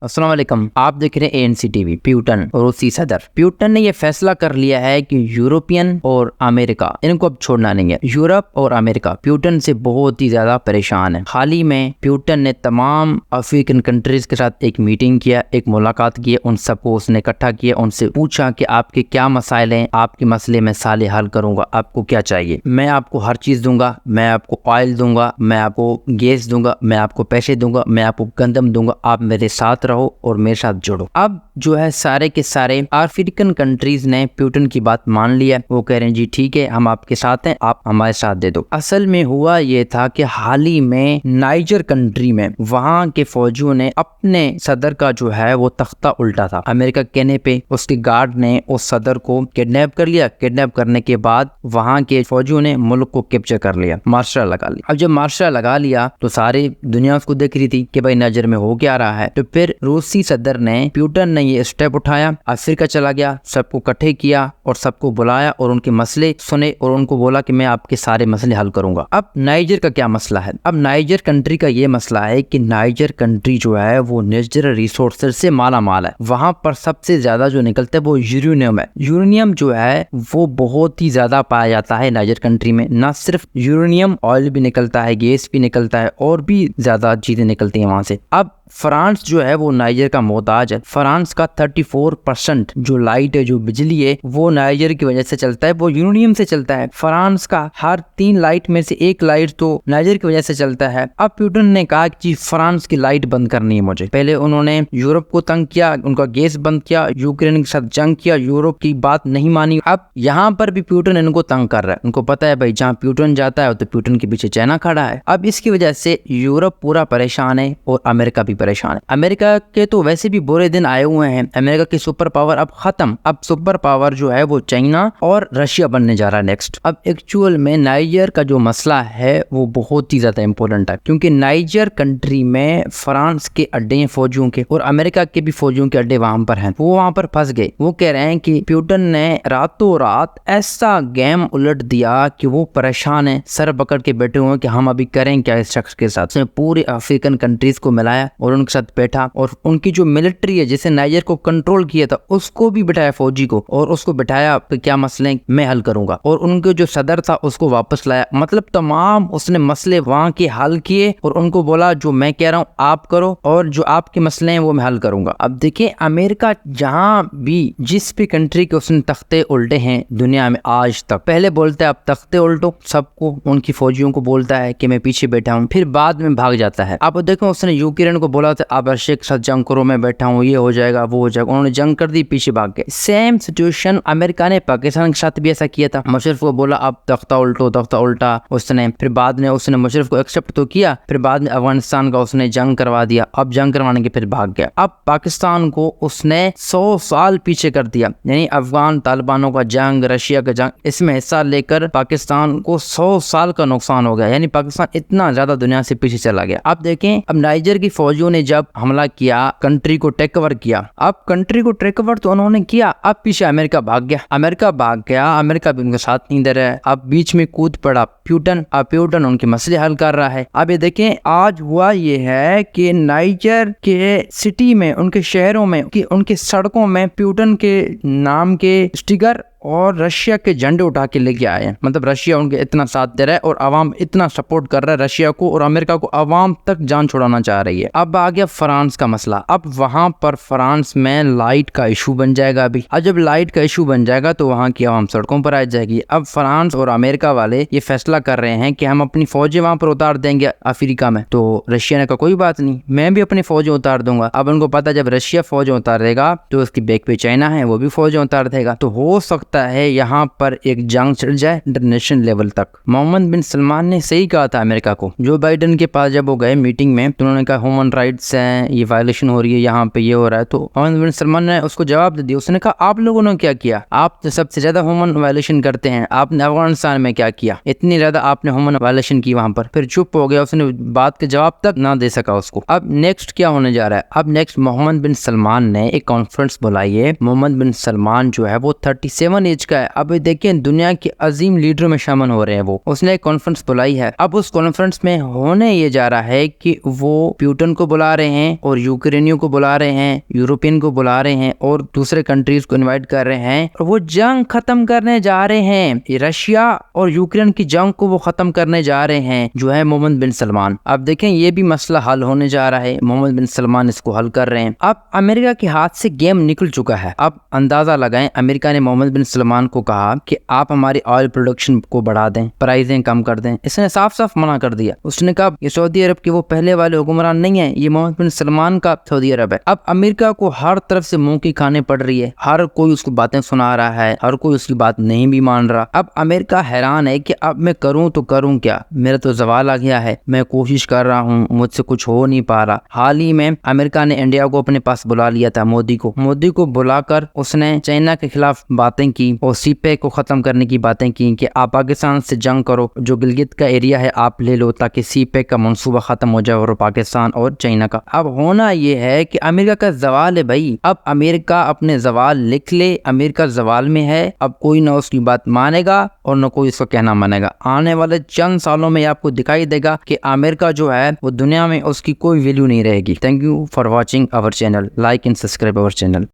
अस्सलाम वालेकुम। आप देख रहे हैं ANC टीवी। प्यूटन रूसी सदर प्यूटन ने यह फैसला कर लिया है कि यूरोपियन और अमेरिका इनको अब छोड़ना नहीं है। यूरोप और अमेरिका प्यूटन से बहुत ही ज्यादा परेशान है। हाल ही में प्यूटन ने तमाम अफ्रीकन कंट्रीज के साथ एक मीटिंग किया, एक मुलाकात की, उन सबको उसने इकट्ठा किया, उनसे पूछा कि आपके क्या मसाइल हैं, आपके मसले में साले हल करूंगा, आपको क्या चाहिए, मैं आपको हर चीज दूंगा, मैं आपको ऑयल दूंगा, मैं आपको गैस दूंगा, मैं आपको पैसे दूंगा, मैं आपको गंदम दूंगा, आप मेरे साथ रहो और मेरे साथ जुड़ो। अब जो है सारे के सारे अफ्रीकन कंट्रीज ने प्यूटन की बात मान लिया। वो कह रहे हैं जी ठीक है, हम आपके साथ हैं, आप हमारे साथ दे दो। असल में हुआ ये था कि हाल ही में नाइजर कंट्री में वहां के फौजियों ने अपने सदर का जो है वो तख्ता उल्टा था। अमेरिका कहने पे उसके गार्ड ने उस सदर को किडनैप कर लिया। किडनैप करने के बाद वहां के फौजियों ने मुल्क को कैप्चर कर लिया, मार्शल लगा लिया। अब जब मार्शल लगा लिया तो सारी दुनिया उसको देख रही थी कि भाई नाइजर में हो क्या रहा है। तो फिर रूसी सदर ने प्यूटन ने ये स्टेप उठाया, अफ्रीका चला गया, सबको इकट्ठे किया और सबको बुलाया और उनके मसले सुने और उनको बोला कि मैं आपके सारे मसले हल करूंगा। अब नाइजर का क्या मसला है? अब नाइजर कंट्री का ये मसला है कि नाइजर कंट्री जो है वो नेचुरल रिसोर्सेज से माला माल है। वहां पर सबसे ज्यादा जो निकलता है वो यूरेनियम है। यूरेनियम जो है वो बहुत ही ज्यादा पाया जाता है नाइजर कंट्री में। न सिर्फ यूरेनियम, ऑयल भी निकलता है, गैस भी निकलता है और भी ज्यादा चीजें निकलती हैं वहां से। अब फ्रांस जो है वो नाइजर का मोहताज है। फ्रांस का 34% जो लाइट है, जो बिजली है, वो नाइजर की वजह से चलता है, वो यूरेनियम से चलता है। फ्रांस का हर 3 लाइट में से 1 लाइट तो नाइजर की वजह से चलता है। अब प्यूटन ने कहा कि फ्रांस की लाइट बंद करनी है मुझे। पहले उन्होंने यूरोप को तंग किया, उनका गैस बंद किया, यूक्रेन के साथ जंग किया, यूरोप की बात नहीं मानी। अब यहाँ पर भी प्यूटन इनको तंग कर रहा है। उनको पता है भाई जहाँ प्यूटन जाता है तो प्यूटन के पीछे चाइना खड़ा है। अब इसकी वजह से यूरोप पूरा परेशान है और अमेरिका भी परेशान है। अमेरिका के तो वैसे भी बुरे दिन आए हुए हैं। अमेरिका की सुपर पावर अब खत्म। अब सुपर पावर जो है वो चाइना और रशिया बनने जा रहा है नेक्स्ट। अब एक्चुअल में नाइजर का जो मसला है वो बहुत ही ज्यादा इंपॉर्टेंट है, क्योंकि नाइजर कंट्री में फ्रांस के अड्डे हैं फौजियों के और अमेरिका के भी फौजियों के अड्डे वहां पर हैं। वो वहां पर फंस गए। वो कह रहे हैं कि प्यूटन ने रातों रात ऐसा गेम उलट दिया कि वो परेशान है, सर पकड़ के बैठे हुए कि हम अभी करें क्या इस शख्स के साथ। उसने पूरे अफ्रीकन कंट्रीज को मिलाया और उनके साथ बैठा और उनकी जो मिलिट्री है जिसे नाइजर को कंट्रोल किया था उसको भी बिठाया, फौजी को, और उसको बिठाया कि क्या मसले मैं हल करूंगा। और उनके जो सदर था उसको वापस लाया। मतलब तमाम उसने मसले वहां के हल किए और उनको बोला जो मैं कह रहा हूं आप करो और जो आपके मसले हैं वो मैं हल करूंगा। अब देखिए अमेरिका जहां भी जिस भी कंट्री के उसने तख्ते उल्टे हैं दुनिया में आज तक, पहले बोलता है आप तख्ते उल्टो, सबको उनकी फौजियों को बोलता है कि मैं पीछे बैठा हूं, फिर बाद में भाग जाता है। अब देखो उसने यूक्रेन को बोला था आप रशिया के साथ जंग करो, मैं बैठा हूँ, ये हो जाएगा वो हो जाएगा, उन्होंने जंग कर दी, पीछे भाग गए। सेम सिचुएशन अमेरिका ने पाकिस्तान के साथ भी ऐसा किया था। मुशर्रफ को बोला आप तख्ता उल्टो, तख्ता उल्टा उसने, फिर बाद में उसने मुशर्रफ को एक्सेप्ट तो किया, फिर बाद में अफगानिस्तान का उसने जंग करवा दिया। अब जंग करवाने के फिर भाग गया। अब पाकिस्तान को उसने 100 साल पीछे कर दिया। यानी अफगान तालिबानों का जंग, रशिया का जंग, इसमें हिस्सा लेकर पाकिस्तान को 100 साल का नुकसान हो गया। यानी पाकिस्तान इतना ज्यादा दुनिया से पीछे चला गया। अब देखें अब नाइजर की फौजियों ने जब हमला किया, कंट्री को टेक ओवर किया। अब कंट्री को टेक ओवर तो उन्होंने किया, अब पीछे अमेरिका भाग गया। अमेरिका भाग गया, अमेरिका भी उनके साथ नहीं दे रहा है। अब बीच में कूद पड़ा प्यूटन। अब प्यूटन उनके मसले हल कर रहा है। अब ये देखें आज हुआ ये है कि नाइजर के सिटी में, उनके शहरों में, कि उनके सड़कों में प्यूटन के नाम के स्टिकर और रशिया के झंडे उठा के लेके आए हैं। मतलब रशिया उनके इतना साथ दे रहा है और अवाम इतना सपोर्ट कर रहा है रशिया को, और अमेरिका को अवाम तक जान छुड़ाना चाह रही है। अब आ गया फ्रांस का मसला। अब वहां पर फ्रांस में लाइट का इशू बन जाएगा अभी। अब जब लाइट का इशू बन जाएगा तो वहां की अवाम सड़कों पर आ जाएगी। अब फ्रांस और अमेरिका वाले ये फैसला कर रहे हैं कि हम अपनी फौजें वहां पर उतार देंगे अफ्रीका में। तो रशिया ने कहा कोई बात नहीं, मैं भी अपनी फौजें उतार दूंगा। अब उनको पता जब रशिया फौजें उतारेगा तो उसकी बैक पे चाइना है, वो भी फौजें उतार देगा। तो हो सकता है यहाँ पर एक जंग चल जाए इंटरनेशनल लेवल तक। मोहम्मद बिन सलमान ने सही कहा था अमेरिका को। जो बाइडेन के पास जब वो गए मीटिंग में तो उन्होंने कहा ह्यूमन राइट्स हैं, ये वायलेशन हो रही है, यहाँ पे ये हो रहा है। तो मोहम्मद बिन सलमान ने उसको जवाब दे दिया। उसने कहा आप लोगों ने क्या किया? आप तो सबसे ज्यादा ह्यूमन वायलेशन करते हैं। आपने अफगानिस्तान में क्या किया? इतनी ज्यादा आपने ह्यूमन वायलेशन की वहां पर। फिर चुप हो गया, उसने बात के जवाब तक ना दे सका उसको। अब नेक्स्ट क्या होने जा रहा है? अब नेक्स्ट मोहम्मद बिन सलमान ने एक कॉन्फ्रेंस बुलाई है। मोहम्मद बिन सलमान जो है वो 37 51 एज का है। अब देखिए दुनिया के अजीम लीडरों में शामिल हो रहे हैं वो। उसने एक कॉन्फ्रेंस बुलाई है। अब उस कॉन्फ्रेंस में होने ये जा रहा है कि वो पुतिन को बुला रहे हैं और यूक्रेनियों को बुला रहे हैं, यूरोपियन को बुला रहे हैं और दूसरे कंट्रीज को इनवाइट कर रहे हैं और वो जंग खत्म करने जा रहे हैं। रशिया और यूक्रेन की जंग को वो खत्म करने जा रहे हैं, जो है मोहम्मद बिन सलमान। अब देखें ये भी मसला हल होने जा रहा है, मोहम्मद बिन सलमान इसको हल कर रहे हैं। अब अमेरिका के हाथ से गेम निकल चुका है। अब अंदाजा लगाएं, अमेरिका ने मोहम्मद बिन सलमान को कहा कि आप हमारी ऑयल प्रोडक्शन को बढ़ा दें, प्राइसें कम कर दें। इसने साफ साफ मना कर दिया। उसने कहा ये सऊदी अरब के वो पहले वाले हुक्मरान नहीं है, ये मोहम्मद बिन सलमान का सऊदी अरब है। अब अमेरिका को हर तरफ से मुंह की खाने पड़ रही है, हर कोई उसको बातें सुना रहा है, हर कोई उसकी बात नहीं भी मान रहा। अब अमेरिका हैरान है कि अब मैं करूं तो करूं क्या, मेरा तो जवाल आ गया है, मैं कोशिश कर रहा हूं, मुझसे कुछ हो नहीं पा रहा। हाल ही में अमेरिका ने इंडिया को अपने पास बुला लिया था, मोदी को बुलाकर उसने चाइना के खिलाफ बातें की और सीपेक को खत्म करने की बातें की कि आप पाकिस्तान से जंग करो, जो गिलगित का एरिया है आप ले लो ताकि सीपेक का मंसूबा खत्म हो जाए और पाकिस्तान और चाइना का। अब होना यह है कि अमेरिका का जवाल है भाई। अब अमेरिका अपने जवाल लिख ले, अमेरिका जवाल में है। अब कोई ना उसकी बात मानेगा और न कोई इसका कहना मानेगा। आने वाले चंद सालों में आपको दिखाई देगा कि अमेरिका जो है वो दुनिया में उसकी कोई वैल्यू नहीं रहेगी। Thank you for watching our channel, like and subscribe our channel.